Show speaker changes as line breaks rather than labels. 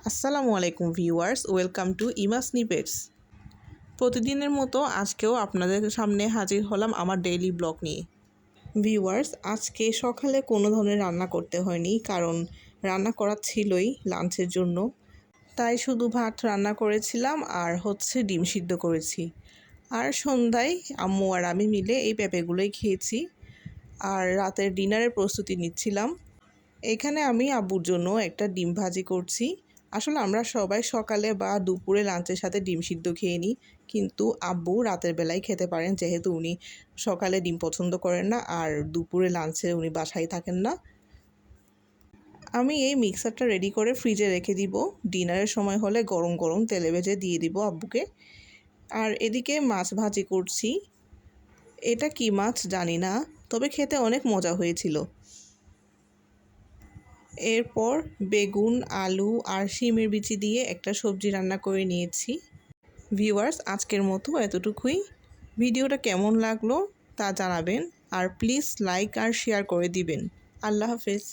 আসসালামু আলাইকুম viewers, welcome to ইমা স্নিপেটস। প্রতিদিনের মতো আজকেও আপনাদের সামনে হাজির হলাম আমার ডেইলি ব্লগ নিয়ে। ভিউয়ার্স, আজকে সকালে কোনো ধরনের রান্না করতে হয়নি, কারণ রান্না করা ছিলই লাঞ্চের জন্য। তাই শুধু ভাত রান্না করেছিলাম আর ডিম সিদ্ধ করেছি। আর সন্ধ্যায় আম্মু আর আমি মিলে এই পেঁপেগুলোই খেয়েছি। আর রাতের ডিনারের প্রস্তুতি নিচ্ছিলাম। এখানে আমি আব্বুর জন্য একটা ডিম ভাজি করছি। আসলে আমরা সবাই সকালে বা দুপুরে লাঞ্চের সাথে ডিম সিদ্ধ খেয়ে নিই, কিন্তু আব্বু রাতের বেলায় খেতে পারেন, যেহেতু উনি সকালে ডিম পছন্দ করেন না আর দুপুরে লাঞ্চে উনি বাসায় থাকেন না। আমি এই মিক্সারটা রেডি করে ফ্রিজে রেখে দিব, ডিনারের সময় হলে গরম গরম তেলে ভেজে দিয়ে দিব আব্বুকে। আর এদিকে মাছ ভাজি করছি। এটা কি মাছ জানি না, তবে খেতে অনেক মজা হয়েছিল। এরপর বেগুন, আলু আর শিমের বিচি দিয়ে একটা সবজি রান্না করে নিয়েছি। ভিউয়ার্স, আজকের মতো এতটুকুই। ভিডিওটা কেমন লাগলো তা জানাবেন, আর প্লিজ লাইক আর শেয়ার করে দিবেন। আল্লাহ হাফেজ।